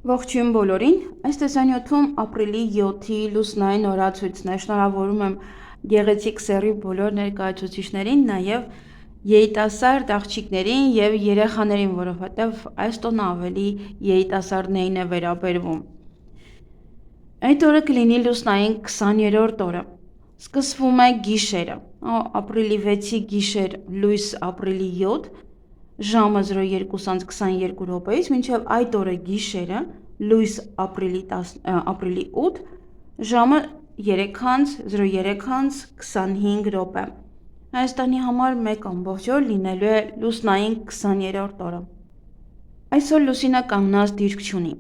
Ողջույն բոլորին, այս տեսանյութում ապրիլի 7-ի լուսնային օրացույցն է, շնորհավորում եմ գեղեցիկ սեռի բոլոր ներկայացուցիչներին, նաև երիտասարդ աղջիկներին և երեխաներին, որովհետև այս տոնը ավելի երիտասարդներին է վերաբերվում։ Այդ օրը կլինի լուսնային 20-րդ օրը, սկսվում է գիշերը, ապրիլի 6-ի գիշեր լույս ապրիլի 7, ժամը 02:22-ից մինչև այդ օրը գիշերը լույս ապրիլի 8 ժամը 3:03:25 Հայաստանի համար մեկ ամբողջ օր լինելու է լուսնային 20-րդ օրը։ Այսօր լուսինը կանգնած դիրք չունի։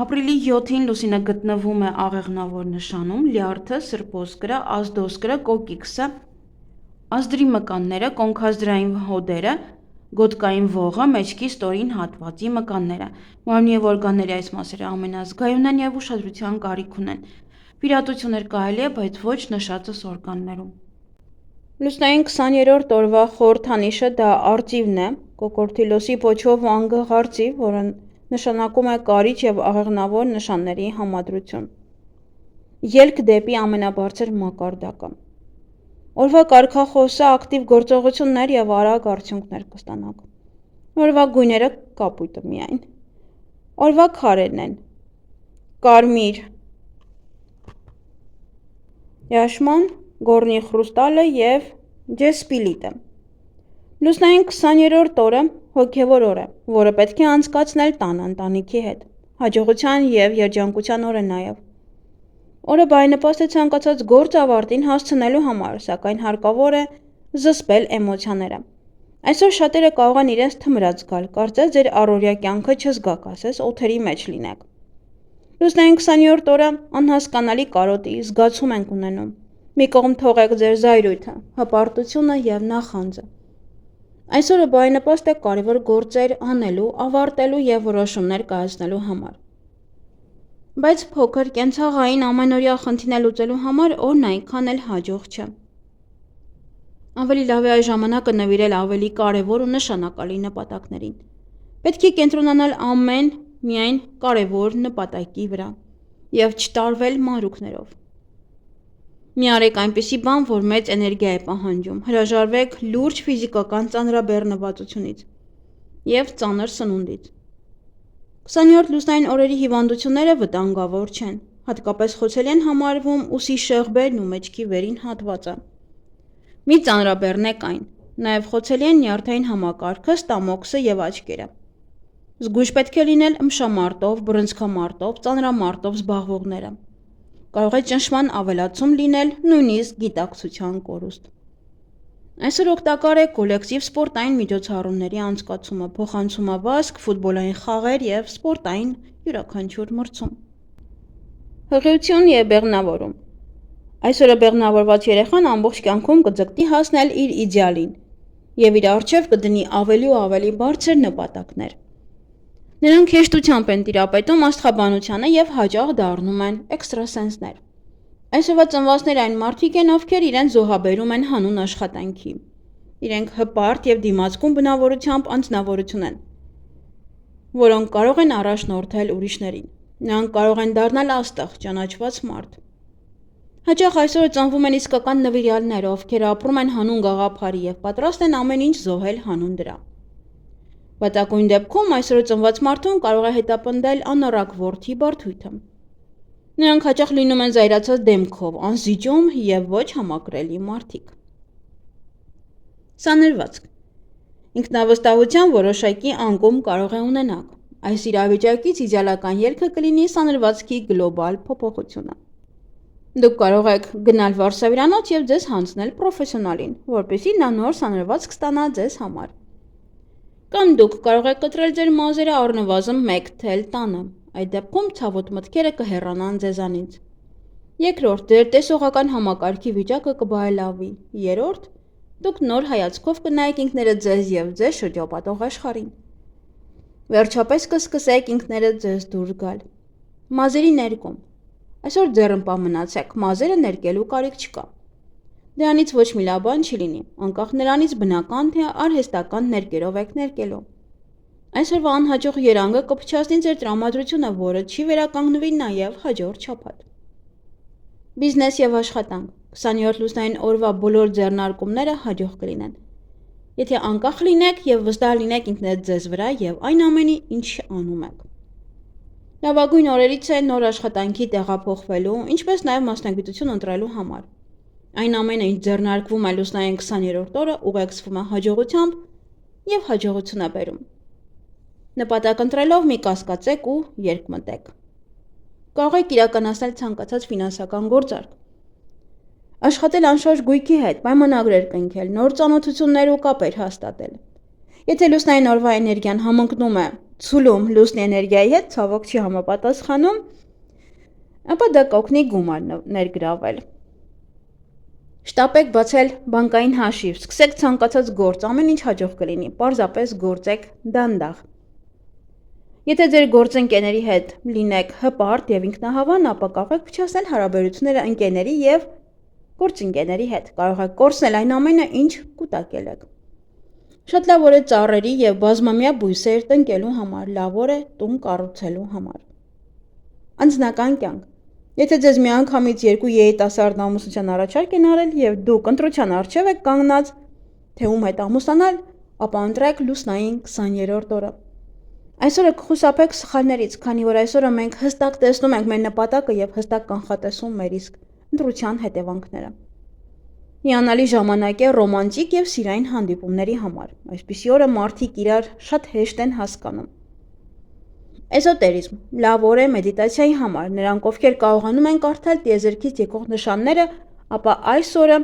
Ապրիլի 7-ին լուսինը գտնվում է աղեղնավոր նշանում, լյարդը, սրբոսկրը, ազդոսկրը, կոկիքսը, ազդրի մկանները, կոնքազդրային հոդերը, գոտկային ողը, մեջքի ստորին հատվածի մկանները։ Մարմնի և օրգանների այս մասերը ամենազգայունն են և ուշադրության կարիք ունեն։ Պիրատություններ կարելի է, բայց ոչ նշածս օրգաններում։ Լուսնային 20-րդ օրվա խորհրդանիշը դա արծիվն է, կոկորդիլոսի պոչով անգղ արծիվ, որը նշանակում է կարիճ և աղեղնավոր նշանների համադրություն։ Ելք դեպի ամենաբարձր մակարդակը։ Օրվա կարգախոսը ակտիվ գործողություններ և արագ արդյունքներ կստանաք։ Օրվա գույները կապույտը միայն։ Օրվա քարերն են. կարմիր, яшман, գորնի խրուստալը և ջեսպիլիտը։ Լուսնային 20-րդ օրը հոգևոր օր է, որը պետք է անցկացնել տանը ընտանիքի հետ։ Հաջողության և երջանկության օր է նաև։ Օրը բարենպաստ է ցանկացած գործ ավարտին հասցնելու համար, սակայն հարկավոր է զսպել էմոցիաները։ Այսօր շատերը կարող են իրենց թմրած զգալ, կարծես ձեր առօրյա կյանքը չզգաք, ասես օթերի մեջ լինեք։ Լուսնային 20-րդ օրը անհասկանալի կարոտի զգացում ենք ունենում։ Մի կողմ թողեք ձեր զայրույթը, հպարտությունը և նախանձը։ Այսօրը բարենպաստ է կարևոր գործեր անելու, ավարտելու և որոշումներ կայացնելու համար։ Բայց փոքր, կենցաղային, ամենօրյա խնդիրներ լուծելու համար օրն այնքան էլ հաջող չէ։ Ավելի լավ է այս ժամանակը նվիրել ավելի կարևոր ու նշանակալի նպատակներին։ Պետք է կենտրոնանալ միայն կարևոր նպատակի վրա և չտարվել մանրուքներով։ Մի արեք այնպիսի բան, որ մեծ էներգիա է պահանջում, հրաժարվեք լուրջ ֆիզիկական ծանրաբեռնվածությունից և ծանր սնունդից։ 20-րդ լուսնային օրերի հիվանդությունները վտանգավոր չեն, հատկապես խոցելի են համարվում ուսի շեղբերն ու մեջքի վերին հատվածը։ Մի ծանրաբեռնեք այն, նաև խոցելի են նյարդային համակարգը, ստամոքսը և աչքերը։ Զգույշ պետք է լինել ըմբշամարտով, բռնցքամարտով, ծանրամարտով զբաղվողները։ Կարող է ճնշման ավելացում լինել, նույնիսկ գիտակցության կորուստ։ Այսօր օգտակար է կոլեկտիվ սպորտային միջոցառումների անցկացումը, փոխանցումավազք, ֆուտբոլային խաղեր և սպորտային յուրաքանչյուր մրցում։ Հղիություն և բեղմնավորում։ Այսօրը բեղմնավորված երեխան ամբողջ կյանքում կձգտի հասնել իր իդեալին և իր առջև կդնի ավելի ու ավելի բարձր նպատակներ։ Նրանք հեշտությամբ են տիրապետում աստղաբանությանը և հաճախ դառնում են էքստրասենսներ։ Այսօրվա ծնվածները այն մարդիկ են, ովքեր իրենց զոհաբերում են հանուն աշխատանքի։ Իրենք հպարտ և դիմացկուն բնավորությամբ անձնավորություն են, որոնք կարող են առաջնորդել ուրիշներին։ Նրանք կարող են դառնալ աստղ, ճանաչված մարդ։ Հաճախ այսօր ծնվում են իսկական նվիրյալներ, ովքեր ապրում են հանուն գաղափարի և պատրաստ են ամեն ինչ զոհել հանուն դրա։ Վատագույն դեպքում այսօր ծնված մարդուն կարող է հետապնդել անառակ որդի բարդույթը։ Նրանք հաճախ լինում են զայրացած դեմքով, անզիջում և ոչ համակրելի մարդիկ։ Սանրվածք։ Ինքնավստահության որոշակի անկում կարող է ունենաք։ Այս իրավիճակից իդեալական ելքը կլինի սանրվածքի գլոբալ փոփոխությունը։ Դուք կարող եք գնալ վարսավիրանոց և ձեզ հանձնել պրոֆեսիոնալին, որպեսզի նա նոր սանրվածք ստանա ձեզ համար։ Կամ դուք կարող եք կտրել ձեր մազերը առնվազն 1 թել տանը, այդ դեպքում ցավոտ մտքերը կհեռանան ձեզանից։ Երկրորդ, ձեր տեսողական համակարգի վիճակը կբարելավի։ Երրորդ, դուք նոր հայացքով կնայեք ինքներդ ձեզ և ձեզ շրջապատող աշխարհին։ Վերջապես կսկսեք ինքներդ ձեզ դուրս գալ։ Մազերի ներկում։ Այսօր ձեռնպահ մնացեք, մազերը ներկելու կարիք չկա։ Դրանից ոչ մի լավ բան չի լինի, անկախ նրանից բնական թե արհեստական ներկերով եք ներկելու։ Այսօրվա անհաջող երանգը կփչացնի ձեր տրամադրությունը, որը չի վերականգնվի նաև հաջորդ շաբաթ։ Բիզնես եւ աշխատանք։ 20-րդ լուսնային օրվա բոլոր ձեռնարկումները հաջող կլինեն։ Եթե անկախ լինեք եւ վստահ լինեք ինքներդ ձեզ վրա եւ այն ամենի, ինչ անում եք։ Լավագույն օրերից է նոր աշխատանքի տեղափոխվելու, ինչպես նաև մասնագիտություն ընտրելու համար։ Այն ամենը, ինչ ձեռնարկվում է լուսնային 20-րդ օրը, ուղեկցվում է հաջողությամբ եւ հաջողություն է բերում։ Նպատակ ընտրելով մի կասկածեք ու երկմտեք։ Կարող եք իրականացնել ցանկացած ֆինանսական գործարք։ Աշխատել անշարժ գույքի հետ, պայմանագրեր կնքել, նոր ծանոթություններ ու կապեր հաստատել։ Եթե լուսնային օրվա էներգիան համընկնում է ցուլում լուսնի էներգիայի հետ, ցավոք չի համապատասխանում, ապա դա կօգնի գումար ներգրավել։ Շտապեք բացել բանկային հաշիվ, սկսեք ցանկացած գործ, ամեն ինչ հաջող կլինի, պարզապես գործեք դանդաղ։ Եթե ձեր գործընկերների հետ լինեք հպարտ եւ ինքնահավան, ապա կարող եք փչացնել հարաբերությունները ընկերների եւ գործընկերների հետ։ Կարող եք կորցնել այն ամենը, ինչ կուտակել եք։ Շատ լավ օր է ծառերի եւ բազմամյա բույսեր տնկելու համար, լավ օր է տուն կառուցելու համար։ Անձնական կյանք։ Եթե ձեզ միանգամից երկու երիտասարդ ամուսնության առաջարկ են արել եւ դուք ընտրության առջեւ եք կանգնած, թե ում հետ ամուսնանալ, ապա ընտրեք լուսնային 20-րդ օրը։ Այսօրը կխուսափեք սխալներից, քանի որ այսօրը մենք հստակ տեսնում ենք մեր նպատակը եւ հստակ կանխատեսում մեր իսկ ընտրության հետևանքները։ Հիանալի ժամանակ է ռոմանտիկ եւ սիրային հանդիպումների համար։ Այսպիսի օրը մարդիկ իրար շատ հեշտ են հասկանում։ Էզոտերիզմ լավ օր է մեդիտացիայի համար։ Նրանք, ովքեր կարողանում են կարդալ տիեզերքից եկող նշանները, ապա այս օրը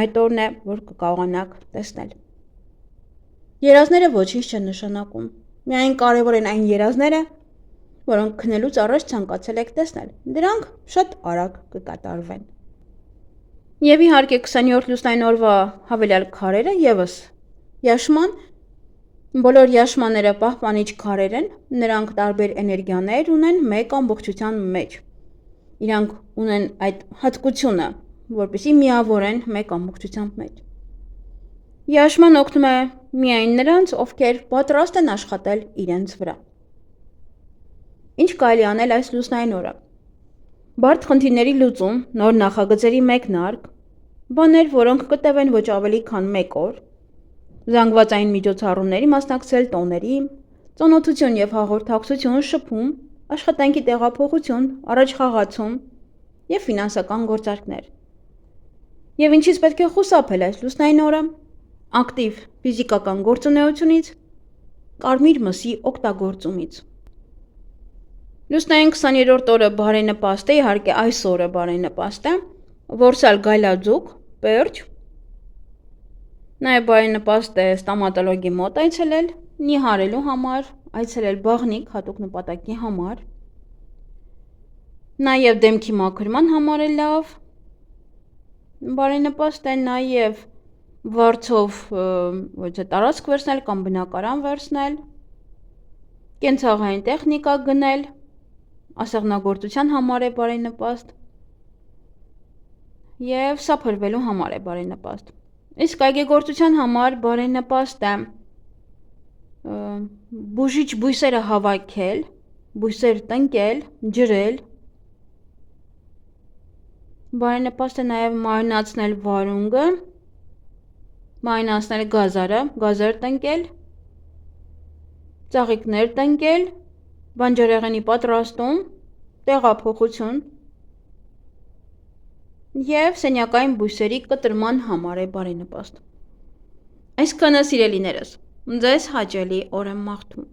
այդ օրն է, որ կկարողանաք տեսնել։ Երազները ոչինչ չեն նշանակում։ Միայն կարևոր են այն երազները, որոնք քնելուց առաջ ցանկացել եք տեսնել։ Դրանք շատ արագ կկատարվեն։ Եվ իհարկե 20-րդ լուսնային օրվա հավելյալ քարերը եւս Յաշման, բոլոր յաշմաները պահպանիչ քարեր են, նրանք տարբեր էներգիաներ ունեն մեկ ամբողջության մեջ։ Իրանք ունեն այդ հատկությունը, որպեսզի միավորեն մեկ ամբողջության մեջ։ Յաշման օգնում է միայն նրանց, ովքեր պատրաստ են աշխատել իրենց վրա։ Ինչ կարելի անել այս լուսնային օրը։ Բարդ խնդիրների լուծում, նոր նախագծերի մեկնարկ, բաներ, որոնք կտևեն ոչ ավելի քան 1 օր, զանգվածային միջոցառումների մասնակցել տոների, ծանոթություն եւ հաղորդակցություն, շփում, աշխատանքի տեղափոխություն, առաջխաղացում եւ ֆինանսական գործարքներ։ Եվ ինչից պետք է խուսափել այս լուսնային օրը։ Ակտիվ ֆիզիկական գործունեությունից, կարմիր մսի օգտագործումից։ Լուսնային 20-րդ օրը բարենպաստ է, իհարկե այս օրը բարենպաստ է, որսալ գայլաձուկ, պերճ, նաև բարենպաստ է ստոմատոլոգի մոտ այցելել, նիհարելու համար, այցելել բաղնիք հատուկ նպատակի համար, նաև դեմքի մաքրման համար է լավ, բարենպաստ է նաև վարձով տարածք վերցնել կամ բնակարան վերցնել, կենցաղային տեխնիկա գնել, ասեղնագործության համար է բարենպաստ եւ սափրվելու համար է բարենպաստ։ Իսկ այգեգործության համար բարենպաստ է բուժիչ բույսերը հավաքել, բույսեր տնկել, ջրել, բարենպաստ է նաև մարինացնել վարունգը, մարինացնել գազարը, գազար տնկել, ծաղիկներ տնկել, բանջարեղենի պատրաստում, տեղափոխություն եւ սենյակային բույսերի կտրման համար է բարենպաստ։ Այսքանը սիրելիներս, ձեզ հաճելի օր եմ մաղթում։